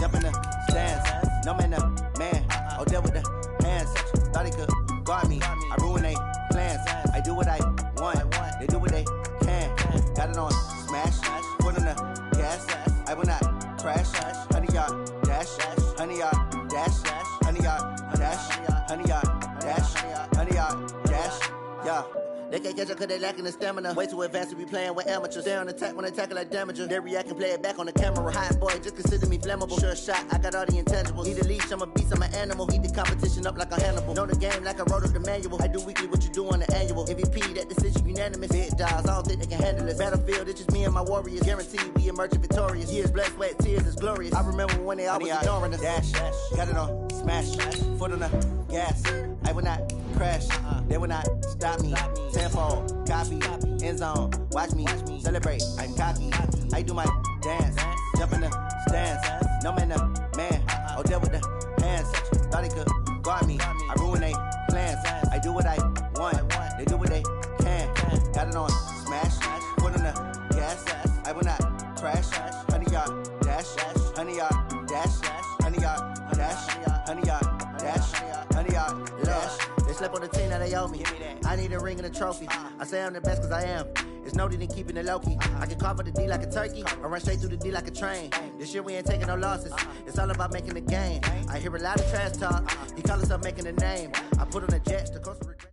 jump in the stands. No man, man. Oh, there with the hands. Thought he could guard me. I ruin they plans. I do what I want. They do what they can. Got it on smash. Foot on the gas. I will not crash. 100-yard dash. 100-yard dash. 100-yard dash. 100-yard dash. 100-yard dash. Yeah. They can't catch up cause they lacking the stamina. Way too advanced to be playing with amateurs. Stay on attack when they tackle like damager. They react and play it back on the camera. Hot boy, just consider me flammable. Sure shot, I got all the intangibles. Need a leash, I'm a beast, I'm an animal. Eat the competition up like a Hannibal. Know the game like I wrote up the manual. I do weekly what you do on the annual. MVP, that decision unanimous. Big dogs, I don't think they can handle it. Battlefield, it's just me and my warriors. Guaranteed we emerge victorious. Years, blood, sweat, tears, it's glorious. I remember when they always ignoring us. Dash, got it on smash. Foot on the gas. I will not crash. They will not stop me. Tenfold, copy, end zone. Watch me celebrate. I'm cocky. I do my dance. Jump in the stands. No man, man. Oh, there with the hands. Thought he could guard me. I ruin they plans. I do what I want. They do what they can. Got it on smash. Foot on the gas. I will not crash. 100-yard dash. 100-yard dash. 100-yard dash. 100-yard dash. 100-yard dash. They slept on the team that they owe me. I need a ring and a trophy. I say I'm the best cause I am. It's noted in keeping it low-key. I can carve up the D like a turkey or run straight through the D like a train. This year we ain't taking no losses. It's all about making the game. I hear a lot of trash talk. He call himself making a name. I put on the Jets to coast regret.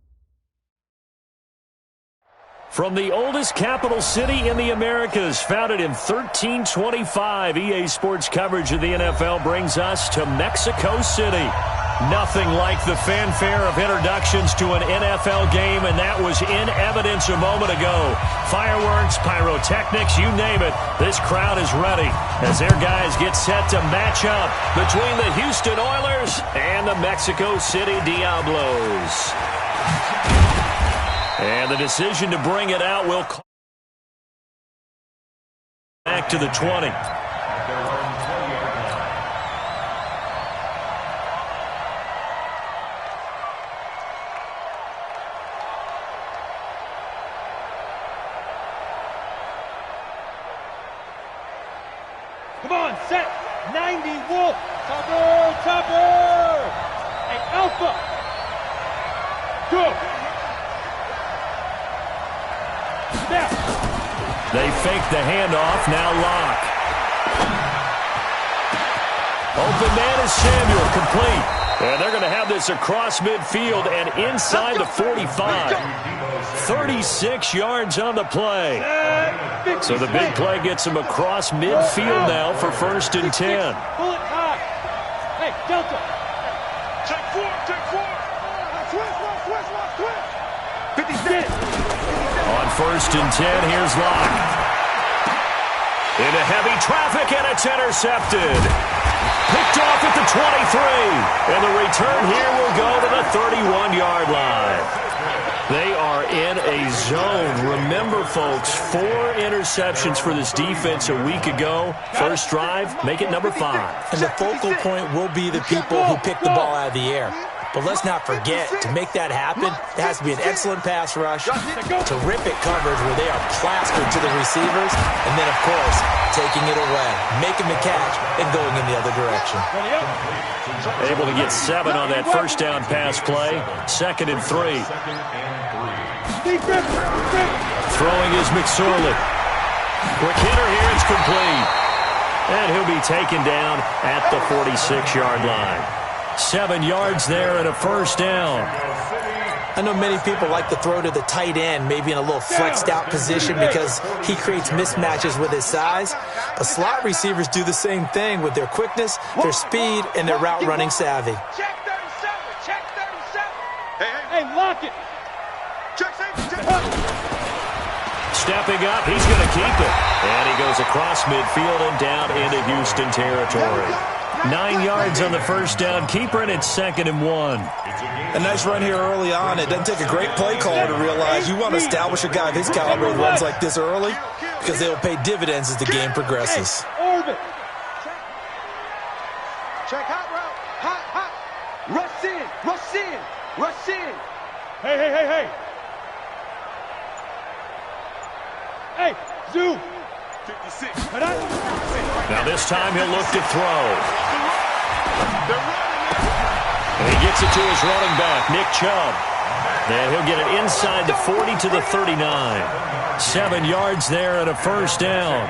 From the oldest capital city in the Americas, founded in 1325, EA Sports coverage of the NFL brings us to Mexico City. Nothing like the fanfare of introductions to an NFL game, and that was in evidence a moment ago. Fireworks, pyrotechnics, you name it. This crowd is ready as their guys get set to match up between the Houston Oilers and the Mexico City Diablos. And the decision to bring it out will call back to the 20. Come on, set. 90 Wolf. Topper. And Alpha. Go. Snap. They fake the handoff. Now Locke. Open man is Samuel. Complete. And they're going to have this across midfield and inside the 45. 36 yards on the play. So the big play gets him across midfield now for 1st and 10. Pull it high. Hey, Delta. Take four. Twist. 56. On 1st and 10, here's Locke. Into heavy traffic, and it's intercepted. Picked off at the 23. And the return here will go to the 31-yard line. They are in a zone. Remember, folks, 4 interceptions for this defense a week ago. First drive, make it number 5. And the focal point will be the people who pick the ball out of the air. But let's not forget, to make that happen, it has to be an excellent pass rush, terrific coverage where they are plastered to the receivers, and then, of course, taking it away, making the catch, and going in the other direction. Able to get 7 on that first down pass play. 2nd and 3. Throwing is McSorley. Quick hitter here, it's complete. And he'll be taken down at the 46-yard line. 7 yards there and a first down. I know many people like to throw to the tight end, maybe in a little flexed out position because he creates mismatches with his size. But slot receivers do the same thing with their quickness, their speed, and their route running savvy. Check 37. Hey, lock it. Check Stepping up, he's going to keep it. And he goes across midfield and down into Houston territory. 9 yards on the first down keeper, and it's 2nd and 1. A nice run here early on. It doesn't take a great play caller to realize you want to establish a guy of his caliber with runs like this early because they will pay dividends as the game progresses. Orbit. Check hot route. Hot. Rush in. Hey. Hey, zoom. Now this time he'll look to throw. And he gets it to his running back, Nick Chubb. And he'll get it inside the 40 to the 39. 7 yards there and a first down.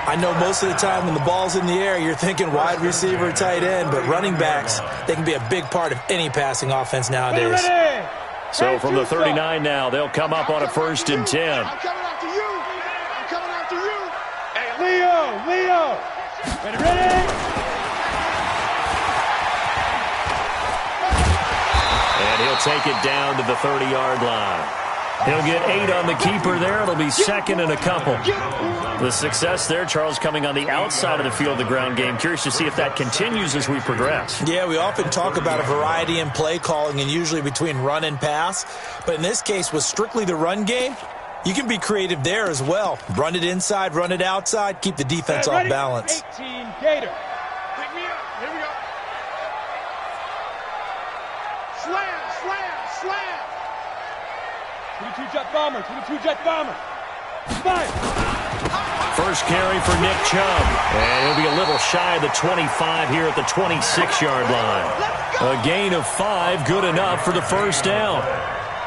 I know most of the time when the ball's in the air, you're thinking wide receiver, tight end, but running backs, they can be a big part of any passing offense nowadays. So from the 39 now, they'll come up on a 1st and 10. I'm coming after you. I'm coming after you. Hey, Leo. Ready? And he'll take it down to the 30-yard line. He'll get 8 on the keeper there. It'll be 2nd and a couple. The success there, Charles, coming on the outside of the field, the ground game. Curious to see if that continues as we progress. Yeah, we often talk about a variety in play calling and usually between run and pass. But in this case, with strictly the run game, you can be creative there as well. Run it inside, run it outside, keep the defense off balance. 18 Gator. Pick me up. Here we go. Slam. 22 jet bomber. 5. First carry for Nick Chubb. And he'll be a little shy of the 25 here at the 26-yard line. A gain of 5, good enough for the first down.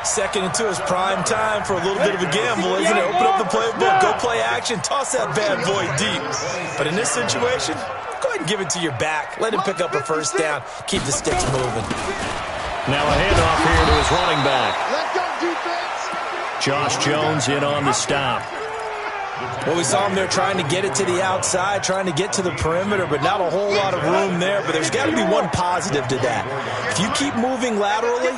2nd and 2 is prime time for a little bit of a gamble, isn't it? Open up the playbook, go play action, toss that bad boy deep. But in this situation, go ahead and give it to your back. Let him pick up a first down. Keep the sticks moving. Now a handoff here to his running back. Let's go, defense. Josh Jones in on the stop. Well, we saw him there trying to get it to the outside, trying to get to the perimeter, but not a whole lot of room there. But there's got to be one positive to that. If you keep moving laterally,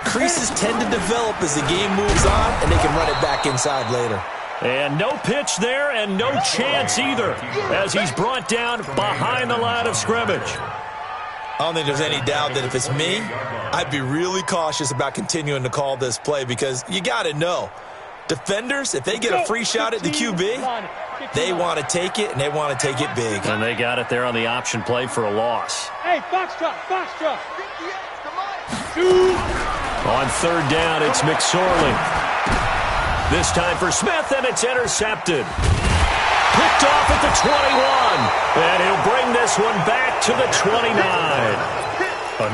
creases tend to develop as the game moves on, and they can run it back inside later. And no pitch there and no chance either as he's brought down behind the line of scrimmage. I don't think there's any doubt that if it's me, I'd be really cautious about continuing to call this play because you got to know, defenders, if they get a free shot at the QB, they want to take it, and they want to take it big. And they got it there on the option play for a loss. Hey, Foxtrot. On 3rd down, it's McSorley. This time for Smith, and it's intercepted. Picked off at the 21, and he'll bring this one back to the 29.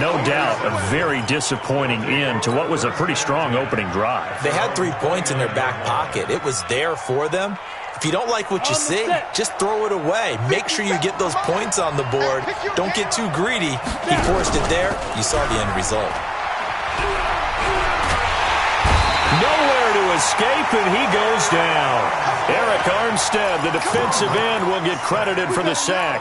No doubt, a very disappointing end to what was a pretty strong opening drive. They had 3 points in their back pocket. It was there for them. If you don't like what you see, just throw it away. Make sure you get those points on the board. Don't get too greedy. He forced it there. You saw the end result. Nowhere to escape, and he goes down. Eric Armstead, the defensive end, will get credited for the sack.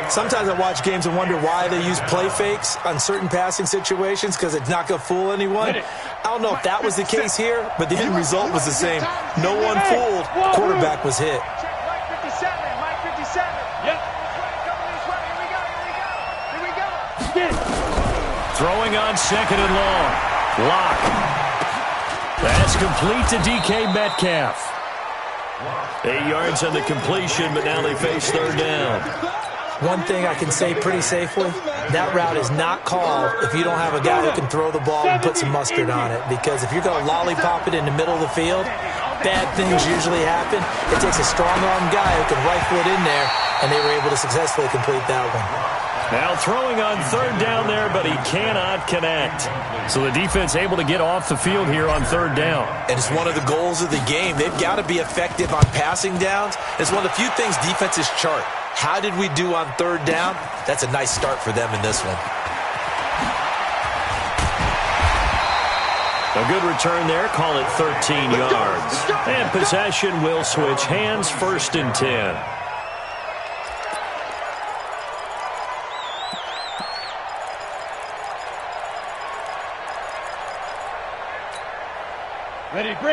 Sometimes I watch games and wonder why they use play fakes on certain passing situations because it's not going to fool anyone. I don't know if that was the case here, but the end result was the same. No one fooled. Quarterback was hit. Mike 57. Yep. Here we go. Get it. Throwing on 2nd and long. Lock. That's complete to DK Metcalf. 8 yards on the completion, but now they face 3rd down. One thing I can say pretty safely, that route is not called if you don't have a guy who can throw the ball and put some mustard on it. Because if you're going to lollipop it in the middle of the field, bad things usually happen. It takes a strong-arm guy who can rifle it in there, and they were able to successfully complete that one. Now throwing on 3rd down there, but he cannot connect. So the defense able to get off the field here on 3rd down. And it's one of the goals of the game. They've got to be effective on passing downs. It's one of the few things defenses chart. How did we do on 3rd down? That's a nice start for them in this one. A good return there. Call it 13 yards. And possession will switch hands. 1st and 10.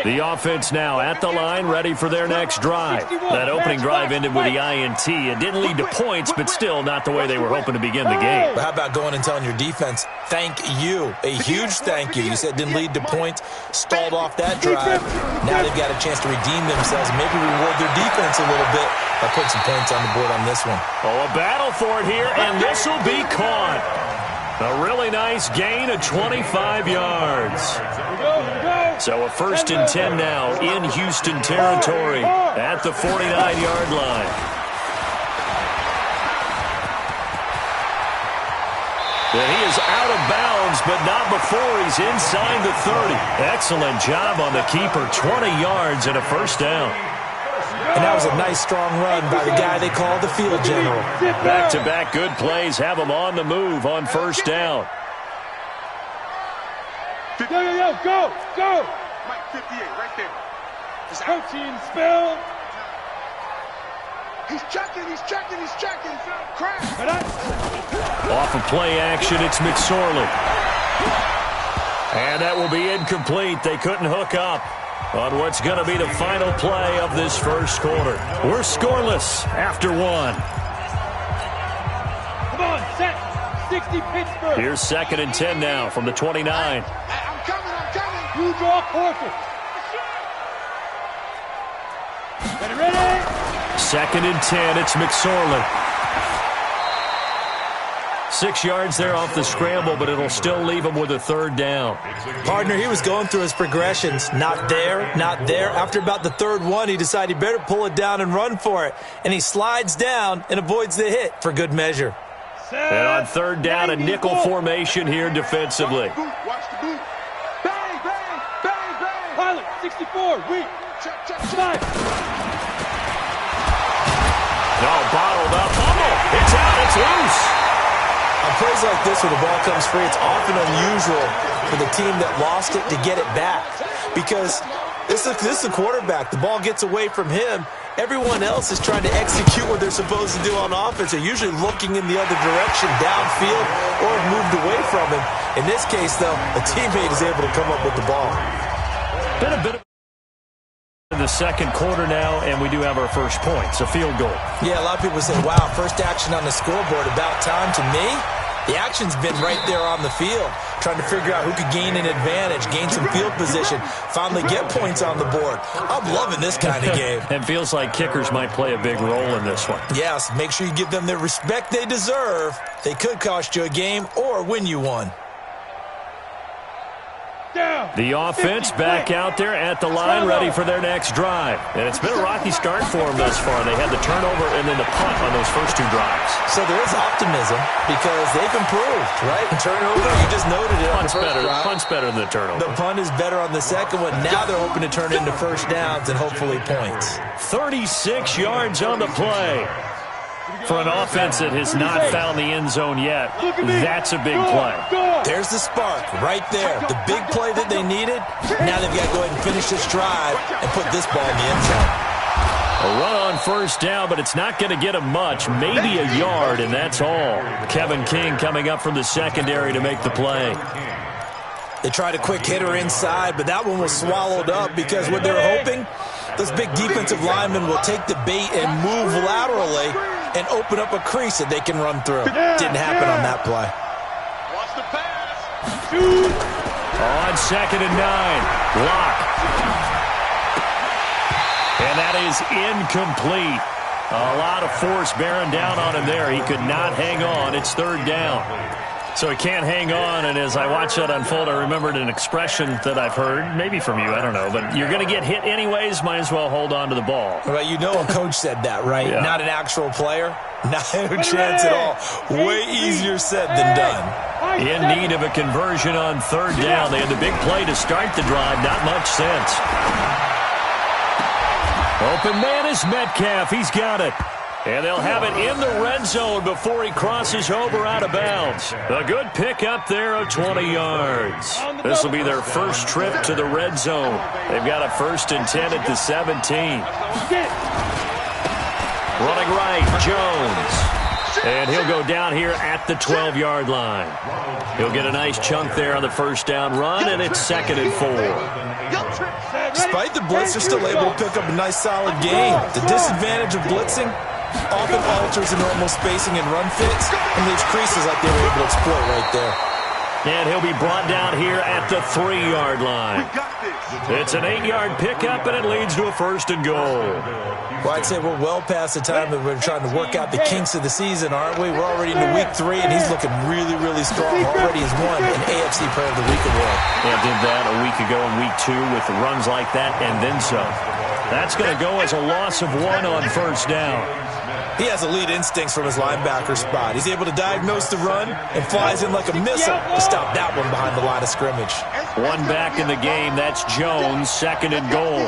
The offense now at the line, ready for their next drive. That opening drive ended with the INT. It didn't lead to points, but still not the way they were hoping to begin the game. But how about going and telling your defense, thank you, a huge thank you. You said it didn't lead to points, stalled off that drive. Now they've got a chance to redeem themselves and maybe reward their defense a little bit by putting some points on the board on this one. Oh, a battle for it here, and this will be caught. A really nice gain of 25 yards. So a 1st and 10 now in Houston territory at the 49-yard line. And he is out of bounds, but not before he's inside the 30. Excellent job on the keeper. 20 yards and a 1st down. And that was a nice, strong run by the guy they call the field general. Back-to-back good plays have him on the move on 1st down. Go! Mike 58, right there. Just protein spill. He's checking. Crash. Off of play action, it's McSorley. And that will be incomplete. They couldn't hook up on what's going to be the final play of this 1st quarter. We're scoreless after 1. Come on, set. 60 Pittsburgh. Here's 2nd and 10 now from the 29. I'm coming. You draw quarter. Ready? 2nd and 10, it's McSorley. 6 yards there off the scramble, but it'll still leave him with a 3rd down. Partner, he was going through his progressions. Not there. After about the 3rd one, he decided he better pull it down and run for it. And he slides down and avoids the hit for good measure. And on 3rd down, a nickel formation here defensively. Watch the boot. Bang! Pilot, 64, weak. Check. No, bottled up. It's out. It's loose. On plays like this where the ball comes free, it's often unusual for the team that lost it to get it back. Because this is the quarterback. The ball gets away from him. Everyone else is trying to execute what they're supposed to do on offense. They're usually looking in the other direction, downfield, or have moved away from him. In this case, though, a teammate is able to come up with the ball. Been a bit of in the 2nd quarter now, and we do have our 1st points, a field goal. Yeah, a lot of people say, wow, first action on the scoreboard, about time. To me, the action's been right there on the field, trying to figure out who could gain an advantage, gain some field position, finally get points on the board. I'm loving this kind of game. And feels like kickers might play a big role in this one. Yes, make sure you give them the respect they deserve. They could cost you a game or win you one. The offense back out there at the line, ready for their next drive. And it's been a rocky start for them thus far. They had the turnover and then the punt on those first 2 drives. So there is optimism because they've improved, right? Turnover, you just noted it. Punt's better than the turnover. The punt is better on the 2nd one. Now they're hoping to turn it into 1st downs and hopefully points. 36 yards on the play. For an offense that has not found the end zone yet, that's a big play. There's the spark right there. The big play that they needed. Now they've got to go ahead and finish this drive and put this ball in the end zone. A run on 1st down, but it's not going to get him much. Maybe a yard, and that's all. Kevin King coming up from the secondary to make the play. They tried a quick hitter inside, but that one was swallowed up because what they're hoping, those big defensive linemen will take the bait and move laterally and open up a crease that they can run through. Didn't happen on that play. Watch the pass. On 2nd and 9, block. And that is incomplete. A lot of force bearing down on him there. He could not hang on. It's 3rd down. So he can't hang on, and as I watch that unfold, I remembered an expression that I've heard, maybe from you, I don't know, but you're going to get hit anyways, might as well hold on to the ball. Well, you know a coach said that, right? Yeah. Not an actual player. Not a chance at all. Way easier said than done. In need of a conversion on 3rd down. They had the big play to start the drive, not much sense. Open man is Metcalf. He's got it. And they'll have it in the red zone before he crosses over out of bounds. A good pickup there of 20 yards. This will be their 1st trip to the red zone. They've got a 1st and 10 at the 17. Running right, Jones. And he'll go down here at the 12-yard line. He'll get a nice chunk there on the 1st down run, and it's 2nd and 4. Despite the blitz, they're still able to pick up a nice solid gain. The disadvantage of blitzing often alters the normal spacing and run fits and leaves creases like they were able to exploit right there. And he'll be brought down here at the 3-yard line. It's an 8-yard pickup, and it leads to a 1st and goal. Well, I'd say we're well past the time that we're trying to work out the kinks of the season, aren't we? We're already into week 3, and he's looking really, really strong. Already has won an AFC Player of the Week award. Yeah, did that a week ago in week 2 with runs like that and then some. That's going to go as a loss of 1 on 1st down. He has elite instincts from his linebacker spot. He's able to diagnose the run and flies in like a missile to stop that one behind the line of scrimmage. 1 back in the game. That's Jones, 2nd and goal.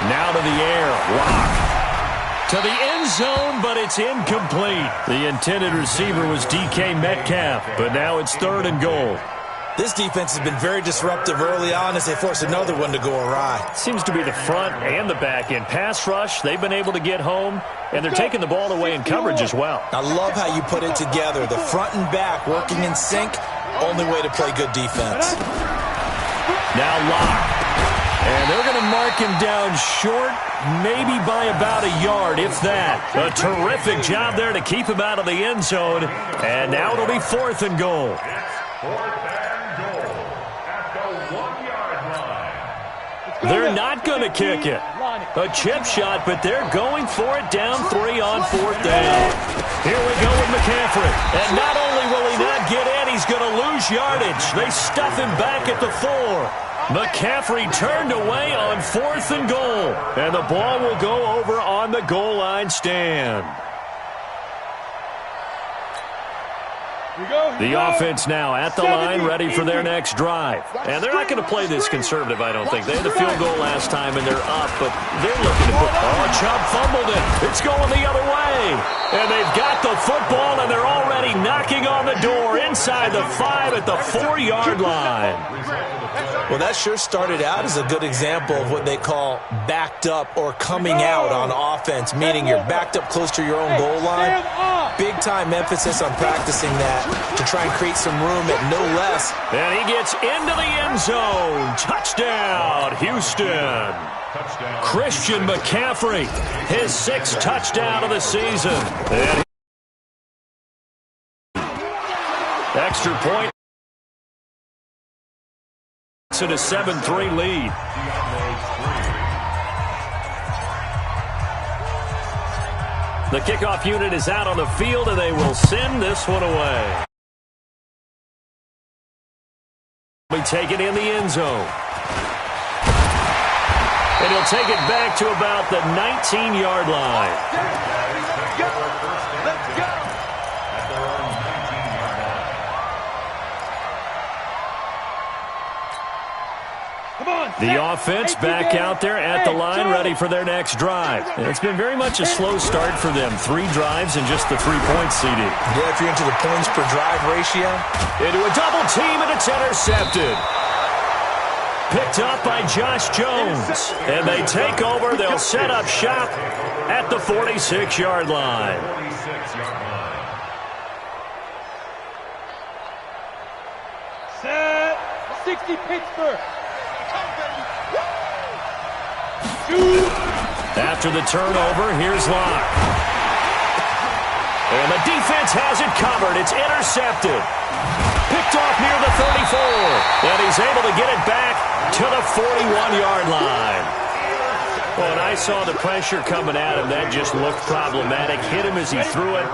Now to the air. Lock. To the end zone, but it's incomplete. The intended receiver was DK Metcalf, but now it's 3rd and goal. This defense has been very disruptive early on as they force another one to go awry. Seems to be the front and the back end. Pass rush, they've been able to get home, and they're taking the ball away in coverage as well. I love how you put it together. The front and back working in sync, only way to play good defense. Now Locke. And they're going to mark him down short, maybe by about a yard, if that. A terrific job there to keep him out of the end zone. And now it'll be 4th and goal. They're not going to kick it. A chip shot, but they're going for it down 3 on 4th down. Here we go with McCaffrey. And not only will he not get in, he's going to lose yardage. They stuff him back at the 4. McCaffrey turned away on 4th and goal. And the ball will go over on the goal line stand. The offense now at the line, ready for their next drive. And they're not going to play this conservative, I don't think. They had the field goal last time, and they're up, but they're looking to put... Oh, Chubb fumbled it. It's going the other way. And they've got the football, and they're already knocking on the door inside the 5 at the 4-yard line. Well, that sure started out as a good example of what they call backed up or coming out on offense, meaning you're backed up close to your own goal line. Big-time emphasis on practicing that to try and create some room at no less. And he gets into the end zone. Touchdown, Houston. Christian McCaffrey, his 6th touchdown of the season. And extra point. It's a 7-3 lead. The kickoff unit is out on the field, and they will send this one away. We take it in the end zone. And he'll take it back to about the 19-yard line. Let's go. The offense back out there at the line, ready for their next drive. And it's been very much a slow start for them. 3 drives and just the 3-point seeding. Yeah, if you're into the points per drive ratio. Into a double team, and it's intercepted. Picked up by Josh Jones. And they take over. They'll set up shop at the 46-yard line. Set. 60 Pittsburgh. After the turnover, here's Locke. And the defense has it covered. It's intercepted. Picked off near the 34. And he's able to get it back to the 41-yard line. Well, and I saw the pressure coming at him. That just looked problematic. Hit him as he threw it,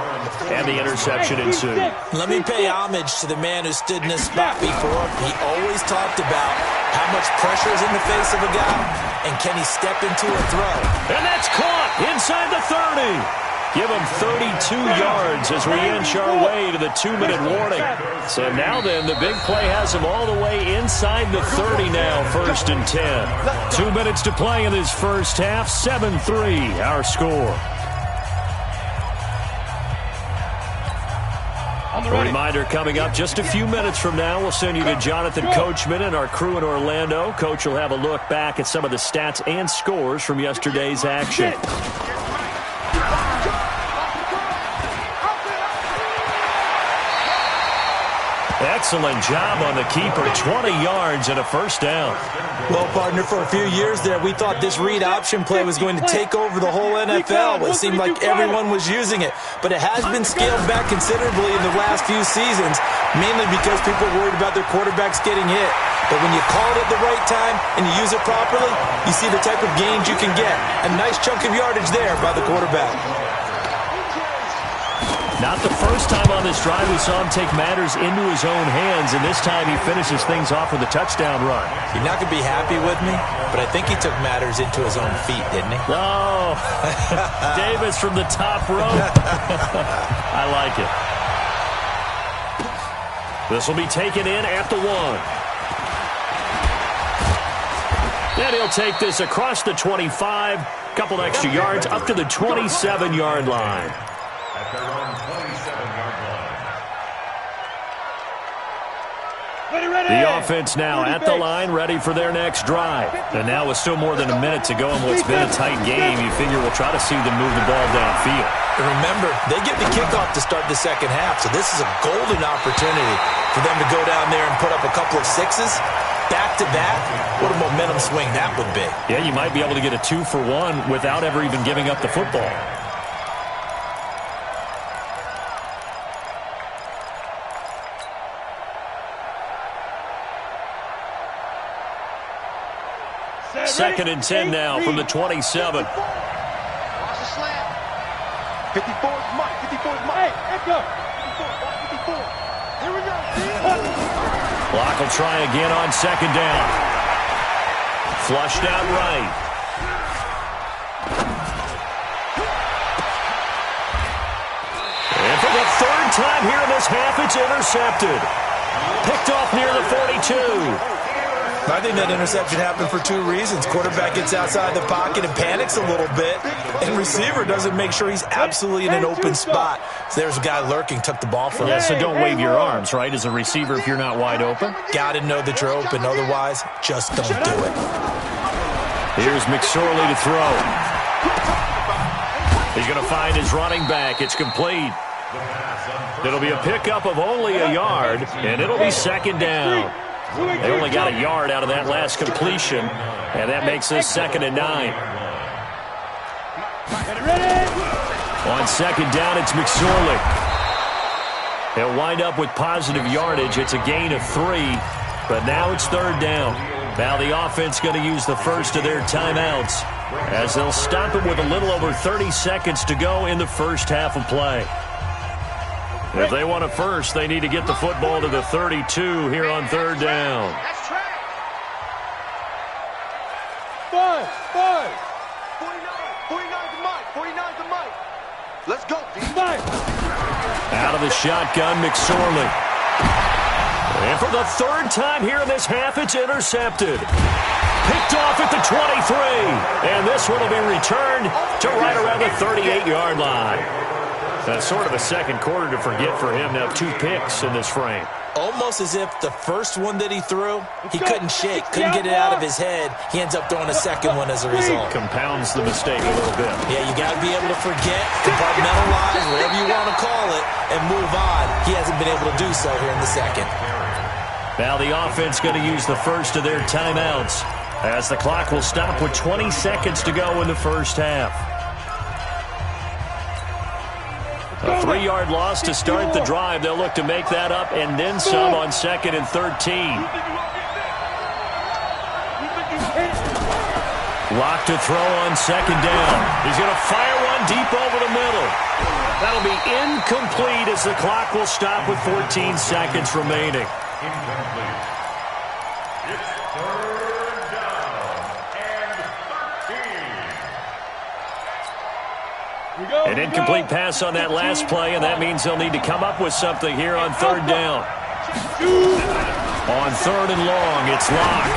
and the interception ensued. Let me pay homage to the man who stood in this spot before. He always talked about how much pressure is in the face of a guy, and can he step into a throw. And that's caught inside the 30. Give him 32 yards as we inch our way to the 2-minute warning. So now then, the big play has him all the way inside the 30 now, 1st and 10. 2 minutes to play in this first half, 7-3 our score. A reminder coming up just a few minutes from now. We'll send you to Jonathan Coachman and our crew in Orlando. Coach will have a look back at some of the stats and scores from yesterday's action. Excellent job on the keeper. 20 yards and a first down. Well, partner, for a few years there, we thought this read option play was going to take over the whole NFL. It seemed like everyone was using it, but it has been scaled back considerably in the last few seasons, mainly because people are worried about their quarterbacks getting hit. But when you call it at the right time and you use it properly, you see the type of gains you can get. A nice chunk of yardage there by the quarterback. Not the first time on this drive we saw him take matters into his own hands, and this time he finishes things off with a touchdown run. You're not going to be happy with me, but I think he took matters into his own feet, didn't he? Oh, Davis from the top rope. I like it. This will be taken in at the 1. And he'll take this across the 25, couple extra yards up to the 27-yard line. The offense now at the line, ready for their next drive. And now with still more than a minute to go in what's been a tight game, you figure we'll try to see them move the ball downfield. And remember, they get the kickoff to start the second half, so this is a golden opportunity for them to go down there and put up a couple of sixes. Back-to-back, what a momentum swing that would be. Yeah, you might be able to get a 2-for-1 without ever even giving up the football. Second and 10 now from the 27. Watch the slant. 54's Mike. 54's Mike. Hey, echo. 54. Here we go. Block will try again on second down. Flushed out right. And for the third time here in this half, it's intercepted. Picked off near the 42. I think that interception happened for two reasons. Quarterback gets outside the pocket and panics a little bit, and receiver doesn't make sure he's absolutely in an open spot. So there's a guy lurking, took the ball from him. Yeah, so don't wave your arms, right, as a receiver if you're not wide open? Got to know that you're open. Otherwise, just don't do it. Here's McSorley to throw. He's going to find his running back. It's complete. It'll be a pickup of only a yard, and it'll be second down. They only got a yard out of that last completion, and that makes this 2nd and 9. On second down, it's McSorley. He'll wind up with positive yardage. It's a gain of 3, but now it's third down. Now the offense going to use the first of their timeouts as they'll stop it with a little over 30 seconds to go in the first half of play. If they want a first, they need to get the football to the 32 here on third down. That's track. 5. 49 to Mike. 49 to Mike. Let's go, D. Out of the shotgun, McSorley. And for the third time here in this half, it's intercepted. Picked off at the 23. And this one will be returned to right around the 38-yard line. That's sort of a second quarter to forget for him. Now 2 picks in this frame. Almost as if the first one that he threw, he couldn't shake, couldn't get it out of his head. He ends up throwing a second one as a result. Compounds the mistake a little bit. Yeah, you got to be able to forget, compartmentalize, whatever you want to call it, and move on. He hasn't been able to do so here in the second. Now the offense going to use the first of their timeouts as the clock will stop with 20 seconds to go in the first half. A 3-yard loss to start the drive. They'll look to make that up and then some on 2nd and 13. Lock to throw on second down. He's going to fire one deep over the middle. That'll be incomplete as the clock will stop with 14 seconds remaining. Incomplete. It's third down and 13. An incomplete pass on that last play, and that means they'll need to come up with something here on third down. On third and long, it's Locke.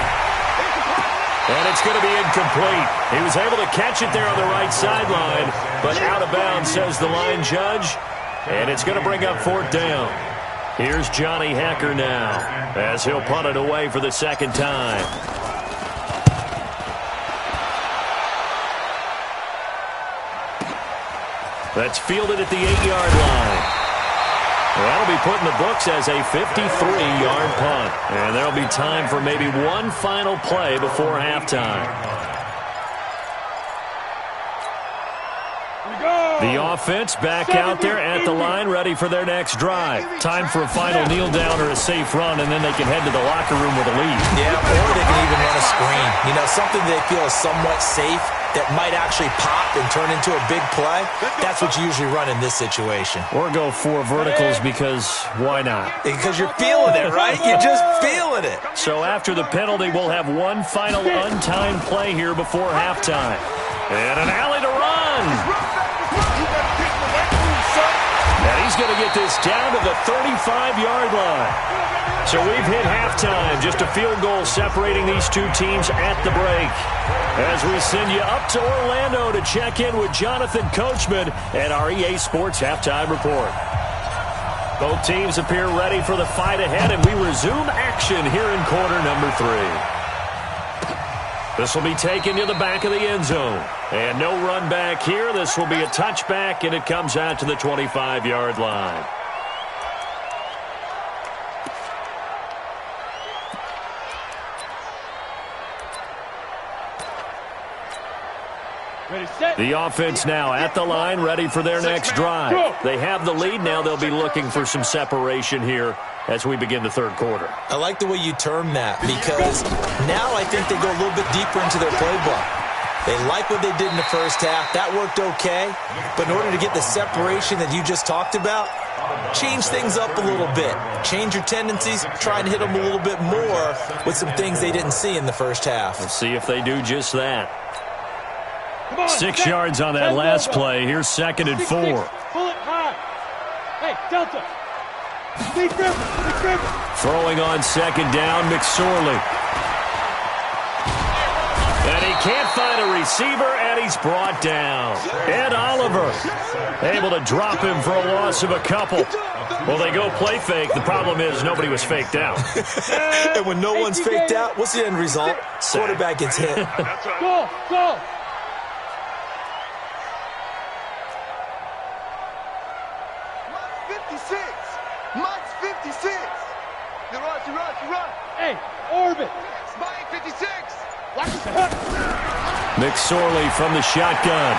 And it's going to be incomplete. He was able to catch it there on the right sideline, but out of bounds, says the line judge. And it's going to bring up fourth down. Here's Johnny Hacker now as he'll punt it away for the second time. That's fielded at the 8-yard line. That'll be put in the books as a 53-yard punt. And there'll be time for maybe one final play before halftime. The offense back out there at the line, ready for their next drive. Time for a final kneel down or a safe run, and then they can head to the locker room with a lead. Yeah, or they can even run a screen. You know, something they feel is somewhat safe that might actually pop and turn into a big play. That's what you usually run in this situation. Or go 4 verticals because why not? Because you're feeling it, right? You're just feeling it. So after the penalty, we'll have one final untimed play here before halftime. And an alley to run. And he's going to get this down to the 35-yard line. So we've hit halftime. Just a field goal separating these two teams at the break. As we send you up to Orlando to check in with Jonathan Coachman at our EA Sports Halftime Report. Both teams appear ready for the fight ahead, and we resume action here in quarter number 3. This will be taken to the back of the end zone. And no run back here. This will be a touchback, and it comes out to the 25-yard line. The offense now at the line, ready for their next drive. They have the lead. Now they'll be looking for some separation here as we begin the third quarter. I like the way you term that, because now I think they go a little bit deeper into their playbook. They like what they did in the first half. That worked okay. But in order to get the separation that you just talked about, change things up a little bit. Change your tendencies. Try and hit them a little bit more with some things they didn't see in the first half. Let's see if they do just that. 6 yards on that last play. Here's 2nd and 4. Pull it high. Hey, Delta. Throwing on 2nd down, McSorley. And he can't find a receiver, and he's brought down. Ed Oliver able to drop him for a loss of a couple. Well, they go play fake. The problem is nobody was faked out. And when no one's faked out, what's the end result? Quarterback gets hit. Go, go. Mike's 56. You run. Hey, Orbit. Mike 56. McSorley from the shotgun.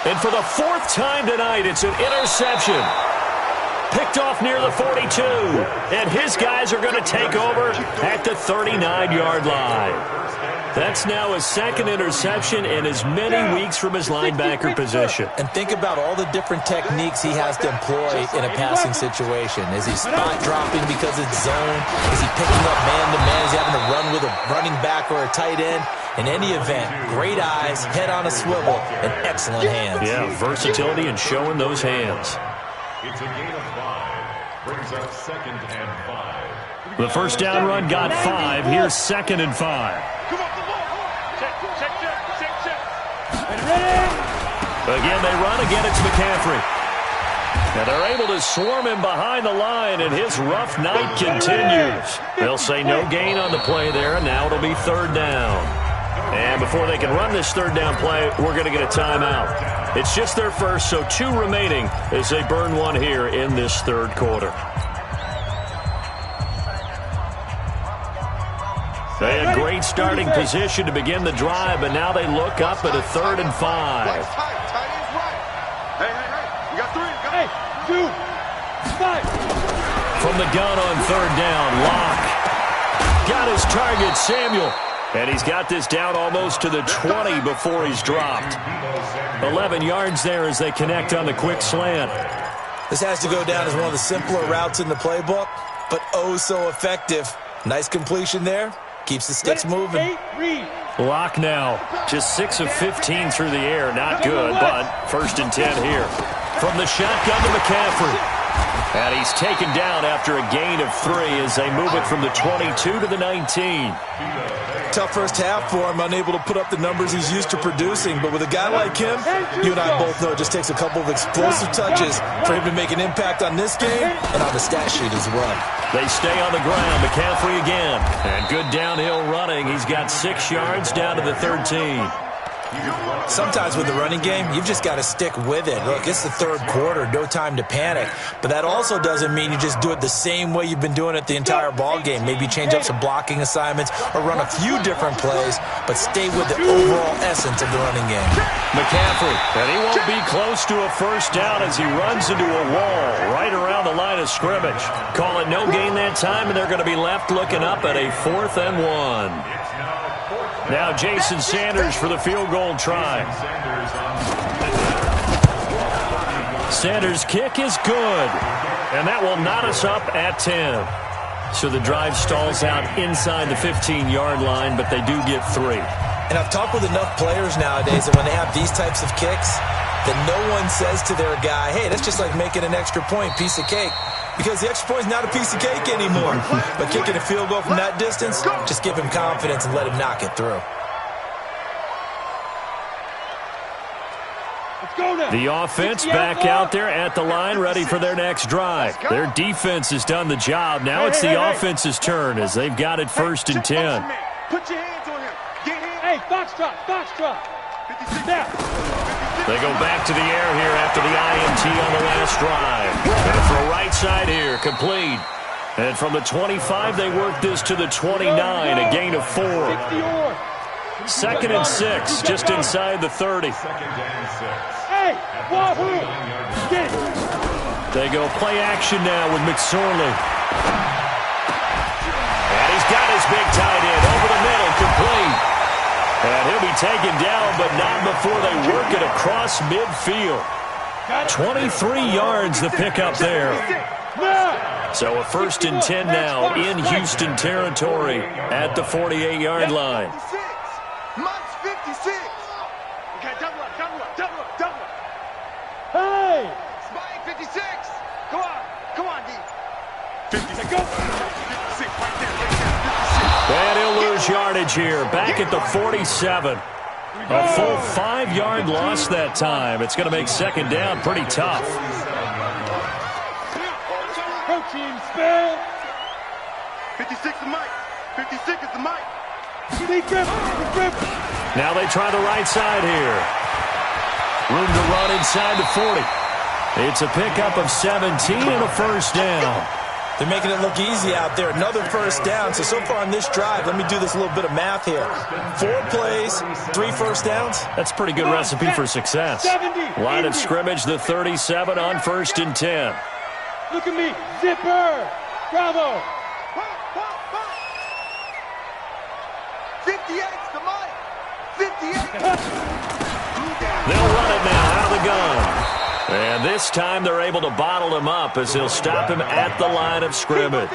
And for the 4th time tonight, it's an interception. Picked off near the 42. And his guys are going to take over at the 39-yard line. That's now his 2nd interception in as many weeks from his linebacker position. And think about all the different techniques he has to employ in a passing situation. Is he spot dropping because it's zone? Is he picking up man-to-man? Is he having to run with a running back or a tight end? In any event, great eyes, head on a swivel, and excellent hands. Yeah, versatility and showing those hands. It's a gain of 5. Brings up 2nd and 5. The first down run got 5. Here's 2nd and 5. Come on. Check. Again, they run. Again, it's McCaffrey. And they're able to swarm him behind the line, and his rough night continues. They'll say no gain on the play there, and now it'll be 3rd down. And before they can run this 3rd down play, we're going to get a timeout. It's just their first, so 2 remaining as they burn one here in this 3rd quarter. They had great starting position to begin the drive, but now they look up at a 3rd and 5. Tight end's right. Hey. You got 3. Hey, 2, 5. From the gun on 3rd down, Locke got his target, Samuel. And he's got this down almost to the 20 before he's dropped. 11 yards there as they connect on the quick slant. This has to go down as one of the simpler routes in the playbook, but oh so effective. Nice completion there. Keeps the sticks moving. Locke now just 6 of 15 through the air. Not good, but 1st and 10 here. From the shotgun to McCaffrey. And he's taken down after a gain of 3 as they move it from the 22 to the 19. Tough first half for him, unable to put up the numbers he's used to producing. But with a guy like him, you and I both know it just takes a couple of explosive touches for him to make an impact on this game and on the stat sheet as well. They stay on the ground. McCaffrey again. And good downhill running. He's got 6 yards down to the 13. Sometimes with the running game, you've just got to stick with it. Look, it's the third quarter, no time to panic. But that also doesn't mean you just do it the same way you've been doing it the entire ball game. Maybe change up some blocking assignments or run a few different plays, but stay with the overall essence of the running game. McCaffrey, and he won't be close to a first down as he runs into a wall right around the line of scrimmage. Call it no gain that time, and they're going to be left looking up at a 4th and 1. Now Jason Sanders for the field goal try. Sanders' kick is good, and that will knot us up at 10. So the drive stalls out inside the 15-yard line, but they do get 3. And I've talked with enough players nowadays that when they have these types of kicks, that no one says to their guy, hey, that's just like making an extra point, piece of cake. Because the extra point is not a piece of cake anymore. But kicking a field goal from that distance, just give him confidence and let him knock it through. The offense back out there at the line, ready for their next drive. Their defense has done the job. Now it's the offense's turn as they've got it 1st and 10. Put your hands on him. Get him. Hey, foxtrot, foxtrot. They go back to the air here after the INT on the last drive. Going to throw right side here, complete. And from the 25, they work this to the 29, a gain of 4. 2nd and 6, just inside the 30. Hey, wahoo! Get it. They go play action now with McSorley. And he's got his big tight end over the middle, complete. And he'll be taken down, but not before they work it across midfield. 23 yards the pickup there. So a 1st and 10 now in Houston territory at the 48-yard line. Mike's 56. Okay, double up. Hey! Spike 56. Come on, D. 56. Go. 56 right there. 56. And he'll lose yardage here, back at the 47. A full 5-yard loss that time. It's going to make 2nd down pretty tough. Coaching spell. 56 is Mike. 56 is the Mike. Now they try the right side here. Room to run inside the 40. It's a pickup of 17 and a 1st down. They're making it look easy out there. Another 1st down. So far on this drive, let me do this little bit of math here. 4 plays, 3 1st downs. That's a pretty good recipe for success. Line of scrimmage, the 37 on 1st and 10. Look at me. Zipper. Bravo. 58's the Mike. 58. They'll run it now out of the gun. And this time they're able to bottle him up as he'll stop him at the line of scrimmage.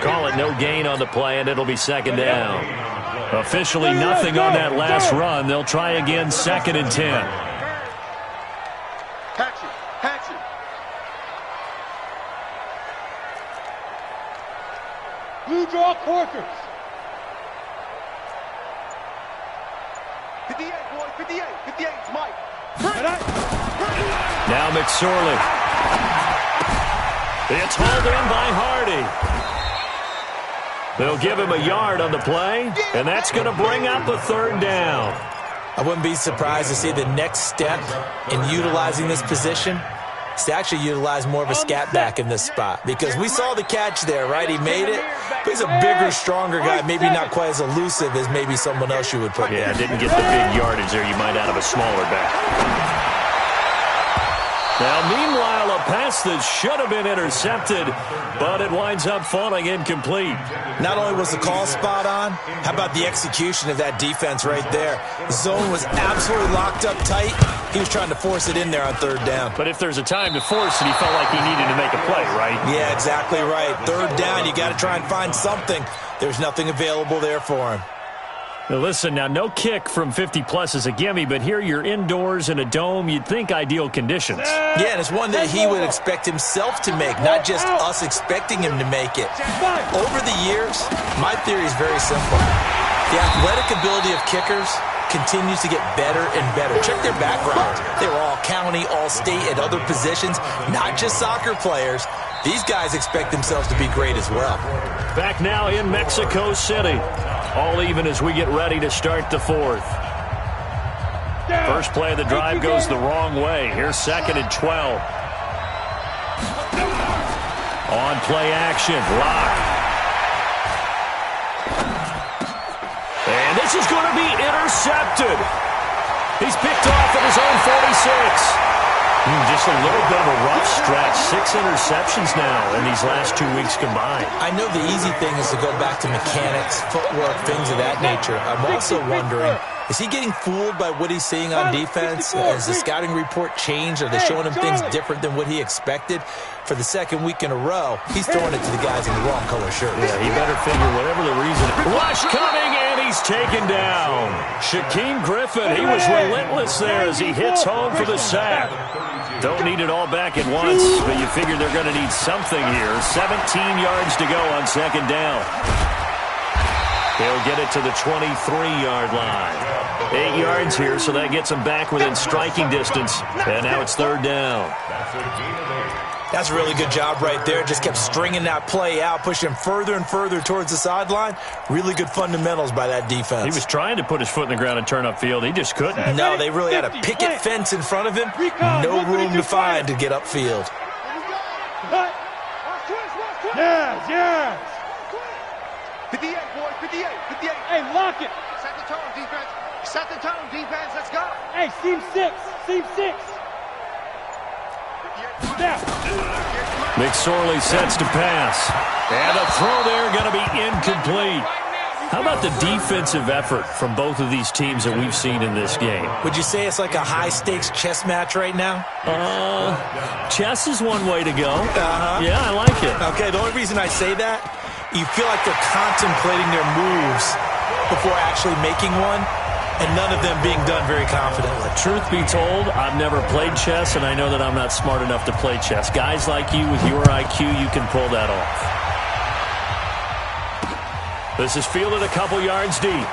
Call it no gain on the play, and it'll be 2nd down. Officially nothing on that last run. They'll try again 2nd and 10. Hatchet. Blue draw quarters. 58, boys. 58. 58's Mike. Now McSorley. It's hauled in by Hardy. They'll give him a yard on the play, and that's going to bring up a 3rd down. I wouldn't be surprised to see the next step in utilizing this position is to actually utilize more of a scat back in this spot. Because we saw the catch there, right? He made it. But he's a bigger, stronger guy, maybe not quite as elusive as maybe someone else you would put there. Yeah, didn't get the big yardage there you might out of a smaller back. Now, meanwhile, a pass that should have been intercepted, but it winds up falling incomplete. Not only was the call spot on, how about the execution of that defense right there? The zone was absolutely locked up tight. He was trying to force it in there on 3rd down. But if there's a time to force it, he felt like he needed to make a play, right? Yeah, exactly right. 3rd down, you got to try and find something. There's nothing available there for him. Now listen, now no kick from 50-plus is a gimme, but here you're indoors in a dome. You'd think ideal conditions. Yeah, and it's one that he would expect himself to make, not just us expecting him to make it. Over the years, my theory is very simple. The athletic ability of kickers continues to get better and better. Check their backgrounds. They were all county, all state, at other positions, not just soccer players. These guys expect themselves to be great as well. Back now in Mexico City. All even as we get ready to start the 4th. First play of the drive goes the wrong way. Here's 2nd and 12. On play action, Lock. And this is going to be intercepted. He's picked off at his own 46. Just a little bit of a rough stretch. 6 interceptions now in these last 2 weeks combined. I know the easy thing is to go back to mechanics, footwork, things of that nature. I'm also wondering, is he getting fooled by what he's seeing on defense? Has the scouting report changed? Are they showing him things different than what he expected? For the 2nd week in a row, he's throwing it to the guys in the wrong color shirts. Yeah, he better figure whatever the reason. Rush coming, and he's taken down. Shaquem Griffin, he was relentless there as he hits home for the sack. Don't need it all back at once, but you figure they're going to need something here. 17 yards to go on 2nd down. He'll get it to the 23-yard line. 8 yards here, so that gets him back within striking distance. And now it's 3rd down. That's a really good job right there. Just kept stringing that play out, pushing him further and further towards the sideline. Really good fundamentals by that defense. He was trying to put his foot in the ground and turn upfield. He just couldn't. No, they really had a picket fence in front of him. No room to find to get upfield. Yes. 58, boys, 58, 58. Hey, lock it. Set the tone, defense. Set the tone, defense. Let's go. Hey, seam 6. Seam 6. Now. McSorley sets to pass. And the throw there going to be incomplete. How about the defensive effort from both of these teams that we've seen in this game? Would you say it's like a high-stakes chess match right now? Chess is one way to go. Yeah, I like it. Okay, the only reason I say that, you feel like they're contemplating their moves before actually making one, and none of them being done very confidently. Truth be told, I've never played chess, and I know that I'm not smart enough to play chess. Guys like you with your IQ, you can pull that off. This is fielded a couple yards deep.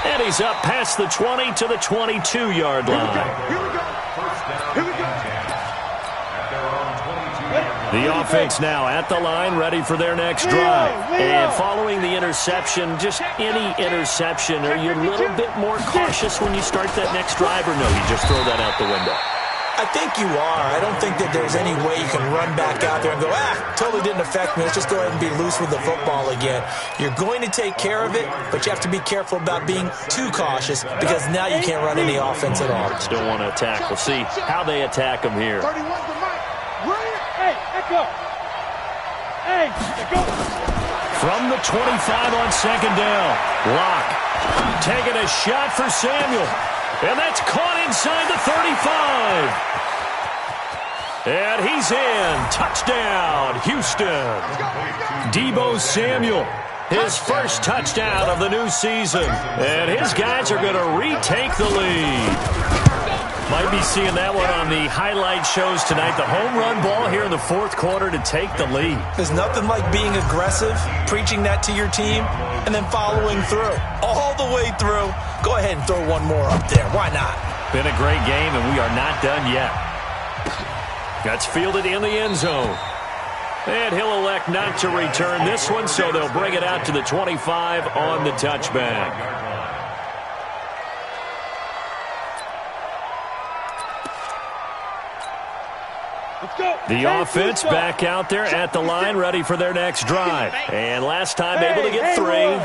And he's up past the 20 to the 22-yard line. Here we go. Here we go. The offense now at the line, ready for their next drive. And following the interception, just any interception, are you a little bit more cautious when you start that next drive, or no, you just throw that out the window? I think you are. I don't think that there's any way you can run back out there and go, totally didn't affect me. Let's just go ahead and be loose with the football again. You're going to take care of it, but you have to be careful about being too cautious because now you can't run any offense at all. Still want to attack. We'll see how they attack them here. 31 to Mike. Hey, echo. Hey, go. From the 25 on 2nd down. Lock taking a shot for Samuel. And that's caught inside the 35. And he's in. Touchdown, Houston. Deebo Samuel, his first touchdown of the new season. And his guys are going to retake the lead. Might be seeing that one on the highlight shows tonight. The home run ball here in the 4th quarter to take the lead. There's nothing like being aggressive, preaching that to your team, and then following through. All the way through. Go ahead and throw one more up there. Why not? Been a great game, and we are not done yet. That's fielded in the end zone. And he'll elect not to return this one, so they'll bring it out to the 25 on the touchback. The offense back out there at the line, ready for their next drive. And last time able to get 3.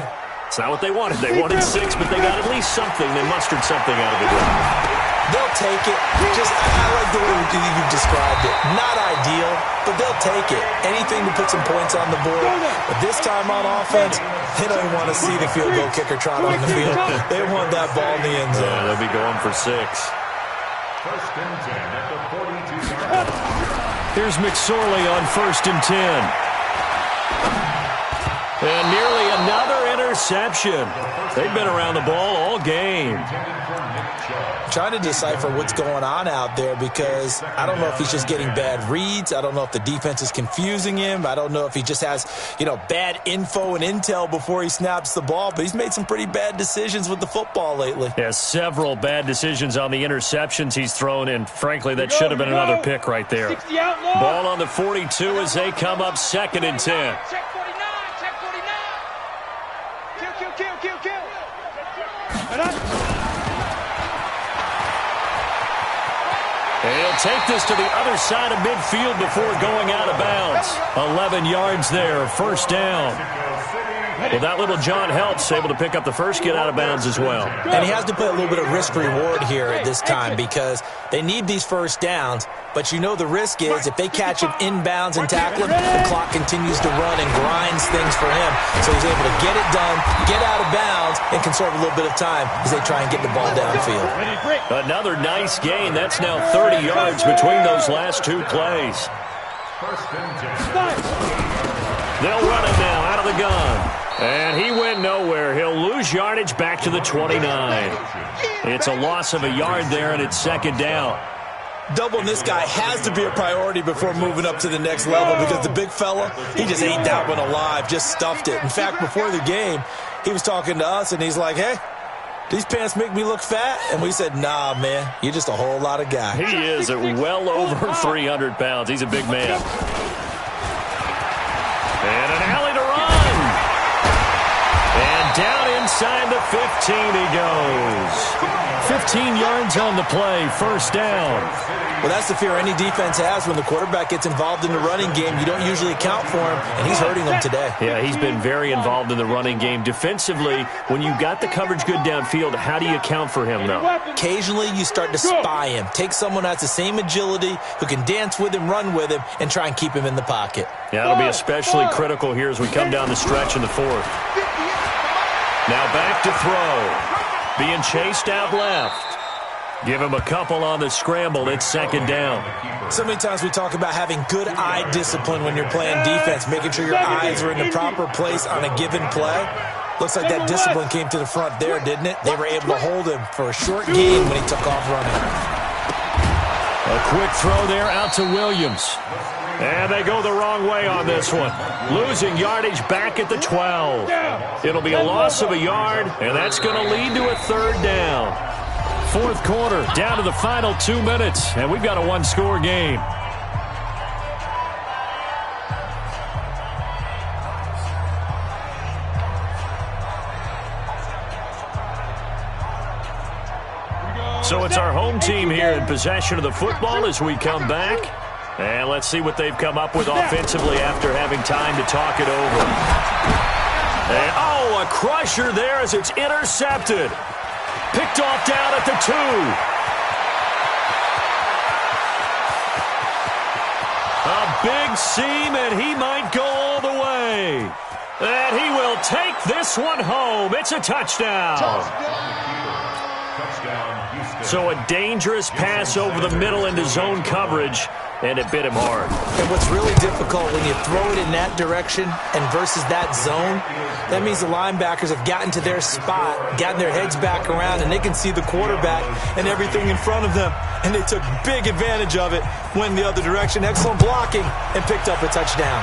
It's not what they wanted. They wanted 6, but they got at least something. They mustered something out of the drive. They'll take it. I like the way you described it. Not ideal, but they'll take it. Anything to put some points on the board. But this time on offense, they don't even want to see the field goal kicker trot on the field. They want that ball in the end zone. Yeah, they'll be going for 6. First and 10 at the 42-yard line. Here's McSorley on 1st and 10. And nearly another interception. They've been around the ball all game. Trying to decipher what's going on out there because I don't know if he's just getting bad reads. I don't know if the defense is confusing him. I don't know if he just has, bad info and intel before he snaps the ball. But he's made some pretty bad decisions with the football lately. Yeah, several bad decisions on the interceptions he's thrown in. Frankly, that should have been another pick right there. Ball on the 42 as they come up 2nd and 10. Check 49. Check 49. Kill. And he'll take this to the other side of midfield before going out of bounds. 11 yards there, first down. Well, that little John Helt's able to pick up the first get out of bounds as well. And he has to play a little bit of risk-reward here at this time because they need these first downs, but you know the risk is if they catch him inbounds and tackle him, the clock continues to run and grinds things for him. So he's able to get it done, get out of bounds, and conserve a little bit of time as they try and get the ball downfield. Another nice gain. That's now 30 yards between those last two plays. They'll run it now out of the gun. And he went nowhere. He'll lose yardage back to the 29. It's a loss of a yard there, and it's second down. Doubling this guy has to be a priority before moving up to the next level because the big fella, he just ate that one alive, just stuffed it. In fact, before the game, he was talking to us, and he's like, hey, these pants make me look fat? And we said, nah, man, you're just a whole lot of guy. He is at well over 300 pounds. He's a big man. And an alley to run. And down inside the 15 he goes. 15 yards on the play, first down. Well, that's the fear any defense has when the quarterback gets involved in the running game. You don't usually account for him, and he's hurting them today. Yeah, he's been very involved in the running game. Defensively, when you got the coverage good downfield, how do you account for him, though? Occasionally, you start to spy him. Take someone who has the same agility, who can dance with him, run with him, and try and keep him in the pocket. Yeah, that'll be especially critical here as we come down the stretch in the fourth. Now back to throw. Being chased out left. Give him a couple on the scramble. It's second down. So many times we talk about having good eye discipline when you're playing defense, making sure your eyes are in the proper place on a given play. Looks like that discipline came to the front there, didn't it? They were able to hold him for a short game when he took off running. A quick throw there out to Williams. And they go the wrong way on this one. Losing yardage back at the 12. It'll be a loss of a yard, and that's going to lead to a third down. Fourth quarter, down to the final 2 minutes, and we've got a one-score game. So it's our home team here in possession of the football as we come back. And let's see what they've come up with offensively after having time to talk it over. And, oh, a crusher there as it's intercepted. Picked off down at the 2. A big seam, and he might go all the way. And he will take this one home. It's a touchdown. So a dangerous pass over the middle into zone coverage, and it bit him hard. And what's really difficult when you throw it in that direction and versus that zone, that means the linebackers have gotten to their spot, gotten their heads back around, and they can see the quarterback and everything in front of them. And they took big advantage of it, went the other direction, excellent blocking, and picked up a touchdown.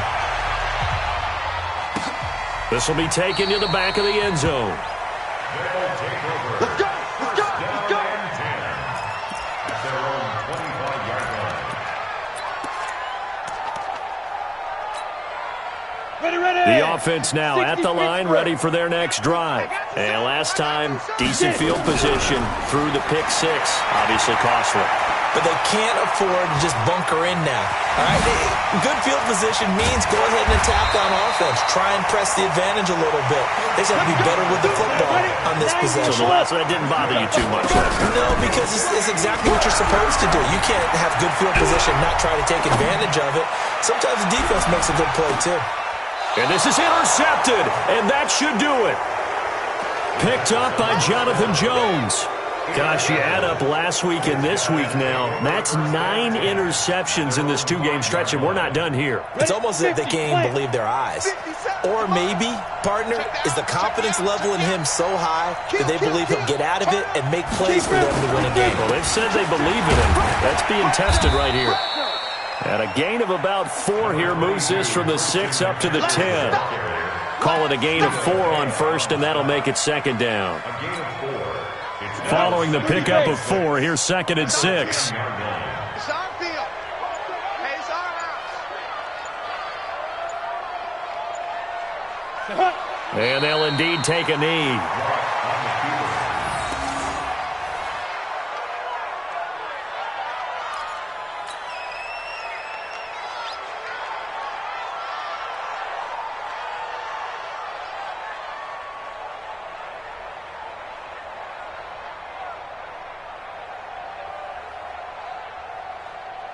This will be taken to the back of the end zone. Let's go! The offense now at the line, ready for their next drive. And last time, decent field position through the pick six. Obviously costly. But they can't afford to just bunker in now. All right, good field position means go ahead and attack on offense. Try and press the advantage a little bit. They just have to be better with the football on this possession. So the last one, that didn't bother you too much. No, because it's exactly what you're supposed to do. You can't have good field position and not try to take advantage of it. Sometimes the defense makes a good play, too. And this is intercepted, and that should do it. Picked up by Jonathan Jones. Gosh, you add up last week and this week now. That's 9 interceptions in this two-game stretch, and we're not done here. It's almost as if they can't even believe their eyes. Or maybe, partner, is the confidence level in him so high that they believe he'll get out of it and make plays for them to win a game. Well, they've said they believe in him. That's being tested right here. And a gain of about 4 here moves this from the 6 up to the 10. Call it a gain of 4 on first, and that'll make it second down. Following the pickup of 4, here's second and 6. And they'll indeed take a knee.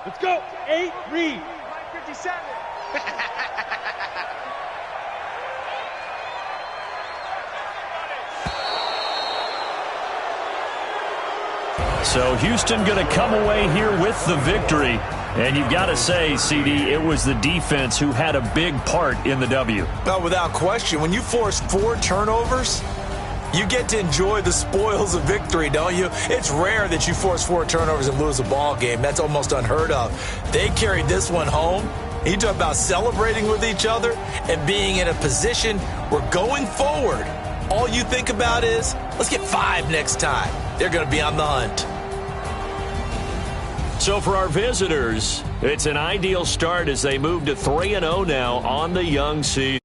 Let's go. 8, read. 57. So Houston going to come away here with the victory. And you've got to say, CD, it was the defense who had a big part in the W. No, without question. When you force 4 turnovers, you get to enjoy the spoils of victory, don't you? It's rare that you force 4 turnovers and lose a ball game. That's almost unheard of. They carried this one home. You talk about celebrating with each other and being in a position where going forward, all you think about is, let's get 5 next time. They're going to be on the hunt. So for our visitors, it's an ideal start as they move to 3-0 now on the young season.